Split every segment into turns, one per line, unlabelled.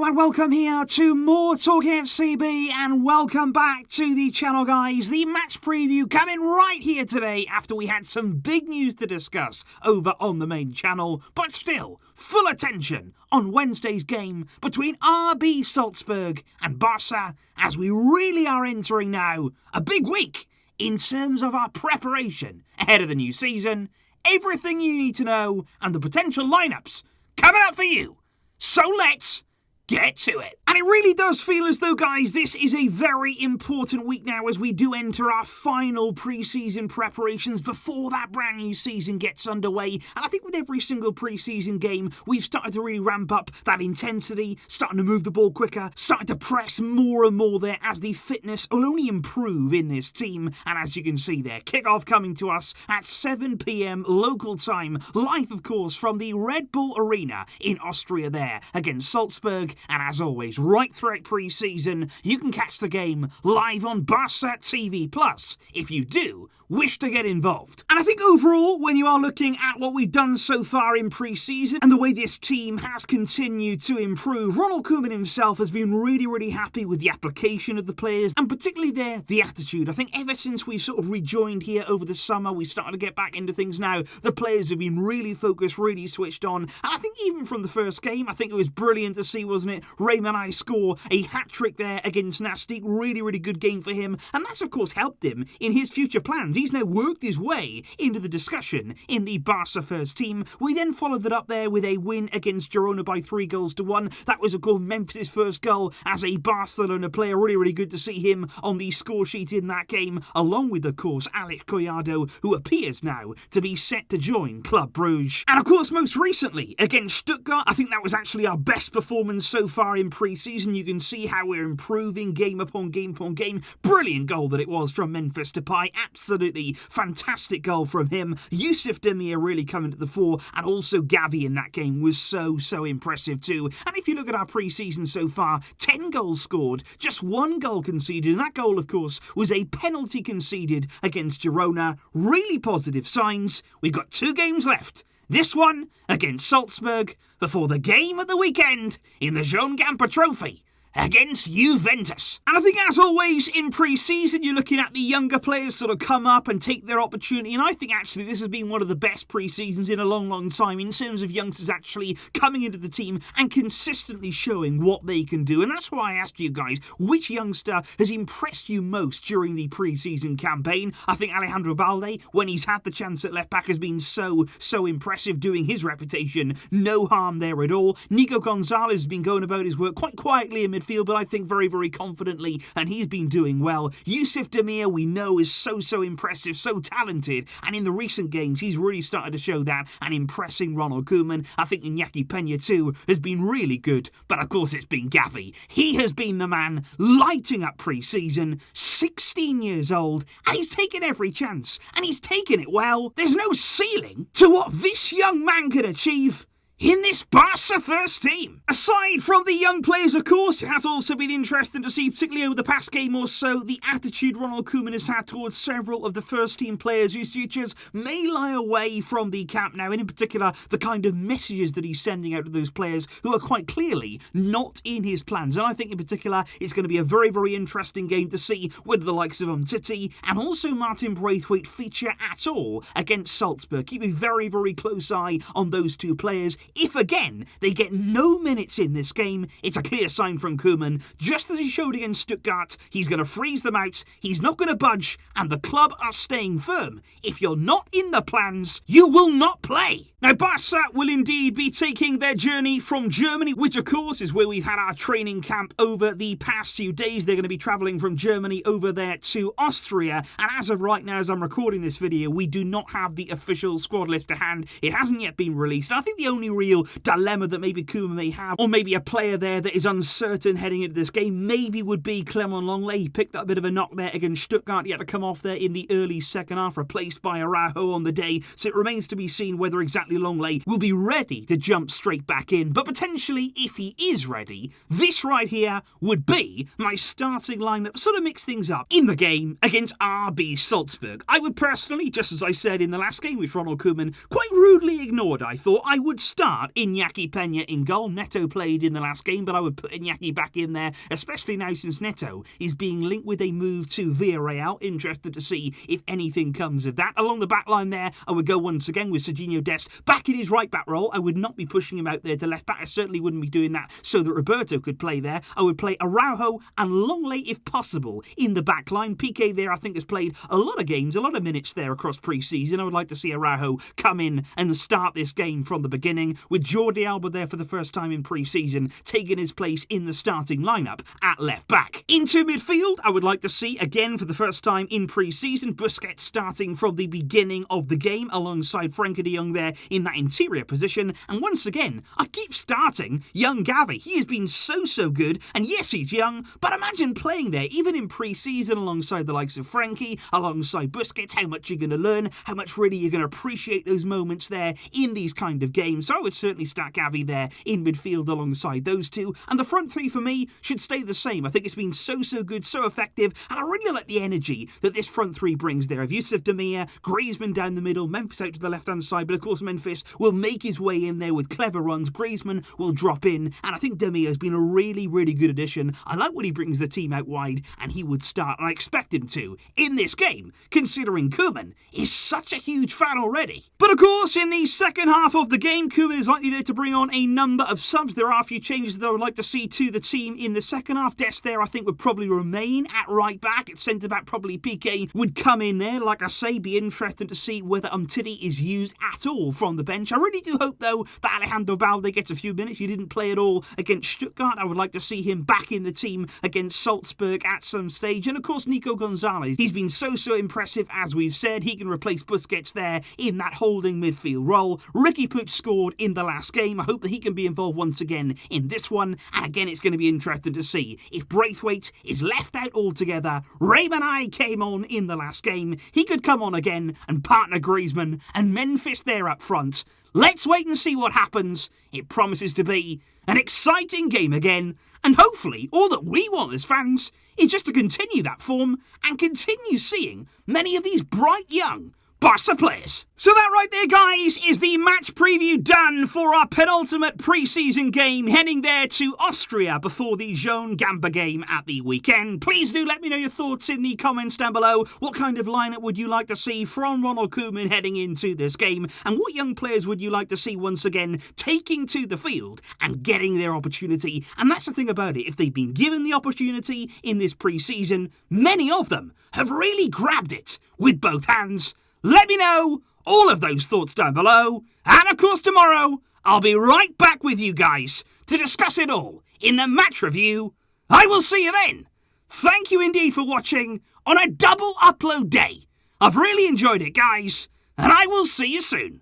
and welcome here to more TALKFCB, and welcome back to the channel, guys. The match preview coming right here today after we had some big news to discuss over on the main channel, but still, full attention on Wednesday's game between RB Salzburg and Barça, as we really are entering now a big week in terms of our preparation ahead of the new season, everything you need to know, and the potential lineups coming up for you. So let's get to it. And it really does feel as though, guys, this is a very important week now as we do enter our final pre-season preparations before that brand new season gets underway. And I think with every single pre-season game, we've started to really ramp up that intensity, starting to move the ball quicker, starting to press more and more there as the fitness will only improve in this team. And as you can see there, kickoff coming to us at 7 p.m. local time, live, of course, from the Red Bull Arena in Austria there against Salzburg. And as always, right throughout pre-season, you can catch the game live on Barça TV Plus if you do wish to get involved. And I think overall, when you are looking at what we've done so far in pre-season and the way this team has continued to improve, Ronald Koeman himself has been really happy with the application of the players, and particularly the attitude. I think ever since we sort of rejoined here over the summer, we started to get back into things now. The players have been really focused, really switched on. And I think even from the first game, I think it was brilliant to see, wasn't it? Raymond I score a hat-trick there against Nastic. Really good game for him. And that's, of course, helped him in his future plans. He's now worked his way into the discussion in the Barça first team. We then followed that up there with a win against Girona by 3-1. That was, of course, Memphis' first goal as a Barcelona player. Really good to see him on the score sheet in that game, along with, of course, Alex Collado, who appears now to be set to join Club Brugge. And, of course, most recently against Stuttgart, I think that was actually our best performance so far in pre-season. You can see how we're improving game upon game upon game. Brilliant goal that it was from Memphis Depay. Absolutely fantastic goal from him. Yusuf Demir really coming to the fore, and also Gavi in that game was so impressive too. And if you look at our pre-season so far, 10 goals scored, just 1 goal conceded, and that goal, of course, was a penalty conceded against Girona. Really positive signs. We've got 2 games left. This one against Salzburg before the game at the weekend in the Joan Gamper Trophy against Juventus. And I think, as always, in pre-season, you're looking at the younger players sort of come up and take their opportunity, and I think actually this has been one of the best pre-seasons in a long time in terms of youngsters actually coming into the team and consistently showing what they can do. And that's why I asked you guys, which youngster has impressed you most during the pre-season campaign? I think Alejandro Balde, when he's had the chance at left-back, has been so impressive, doing his reputation. No harm there at all. Nico Gonzalez has been going about his work quite quietly in midfield, but I think very confidently, and he's been doing well. Yusuf Demir, we know, is so impressive, so talented, and in the recent games, he's really started to show that and impressing Ronald Koeman. I think Iñaki Peña too has been really good, but of course it's been Gavi. He has been the man lighting up pre-season, 16 years old, and he's taken every chance, and he's taken it well. There's no ceiling to what this young man can achieve in this Barça first team. Aside from the young players, of course, it has also been interesting to see, particularly over the past game or so, the attitude Ronald Koeman has had towards several of the first team players whose futures may lie away from the camp now, and in particular, the kind of messages that he's sending out to those players who are quite clearly not in his plans. And I think in particular, it's going to be a very interesting game to see whether the likes of Umtiti and also Martin Braithwaite feature at all against Salzburg. Keep a very close eye on those two players. If, again, they get no minutes in this game, it's a clear sign from Koeman. Just as he showed against Stuttgart, he's going to freeze them out, he's not going to budge, and the club are staying firm. If you're not in the plans, you will not play. Now, Barça will indeed be taking their journey from Germany, which, of course, is where we've had our training camp over the past few days. They're going to be travelling from Germany over there to Austria, and as of right now, as I'm recording this video, we do not have the official squad list to hand. It hasn't yet been released, and I think the only real dilemma that maybe Koeman may have, or maybe a player there that is uncertain heading into this game, maybe would be Clement Longley. He picked up a bit of a knock there against Stuttgart. He had to come off there in the early second half, replaced by Araujo on the day, so it remains to be seen whether exactly Longley will be ready to jump straight back in. But potentially, if he is ready, this right here would be my starting lineup, sort of mix things up in the game against RB Salzburg. I would personally, just as I said in the last game with Ronald Koeman, quite rudely ignored, I thought I would start start Iñaki Peña in goal. Neto played in the last game, but I would put Iñaki back in there, especially now since Neto is being linked with a move to Villarreal. Interested to see if anything comes of that. Along the back line there, I would go once again with Serginho Dest back in his right back role. I would not be pushing him out there to left back. I certainly wouldn't be doing that so that Roberto could play there. I would play Araujo and Longley if possible in the back line. Piqué there, I think, has played a lot of games, a lot of minutes there across pre-season. I would like to see Araujo come in and start this game from the beginning, with Jordi Alba there for the first time in pre-season, taking his place in the starting lineup at left back. Into midfield, I would like to see, again for the first time in pre-season, Busquets starting from the beginning of the game alongside Frenkie de Jong there in that interior position. And once again, I keep starting young Gavi. He has been so good, and yes, he's young, but imagine playing there even in pre-season alongside the likes of Frenkie, alongside Busquets. How much you're going to learn, how much really you're going to appreciate those moments there in these kind of games. So I would certainly start Gavi there in midfield alongside those two, and the front three for me should stay the same. I think it's been so good, so effective, and I really like the energy that this front three brings there of Yusuf, Demir, Griezmann down the middle, Memphis out to the left-hand side, but of course Memphis will make his way in there with clever runs. Griezmann will drop in, and I think Demir has been a really good addition. I like when he brings the team out wide, and he would start, and I expect him to, in this game, considering Koeman is such a huge fan already. But of course, in the second half of the game, Koeman is likely there to bring on a number of subs. There are a few changes that I would like to see to the team in the second half. Dest there, I think, would probably remain at right back. At centre-back, probably Piqué would come in there. Like I say, be interested to see whether Umtiti is used at all from the bench. I really do hope, though, that Alejandro Balde gets a few minutes. He didn't play at all against Stuttgart. I would like to see him back in the team against Salzburg at some stage. And of course, Nico Gonzalez. He's been so impressive, as we've said. He can replace Busquets there in that holding midfield role. Ricky Puig scored in the last game. I hope that he can be involved once again in this one. And again, it's going to be interesting to see if Braithwaite is left out altogether. Reymani came on in the last game. He could come on again and partner Griezmann and Memphis there up front. Let's wait and see what happens. It promises to be an exciting game again, and hopefully all that we want as fans is just to continue that form and continue seeing many of these bright young Barça players. So that right there, guys, is the match preview done for our penultimate pre-season game, heading there to Austria before the Jean Gamba game at the weekend. Please do let me know your thoughts in the comments down below. What kind of lineup would you like to see from Ronald Koeman heading into this game? And what young players would you like to see once again taking to the field and getting their opportunity? And that's the thing about it. If they've been given the opportunity in this pre-season, many of them have really grabbed it with both hands. Let me know all of those thoughts down below. And of course tomorrow, I'll be right back with you guys to discuss it all in the match review. I will see you then. Thank you indeed for watching on a double upload day. I've really enjoyed it, guys. And I will see you soon.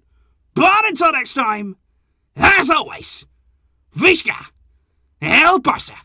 But until next time, as always, Visca El Barça.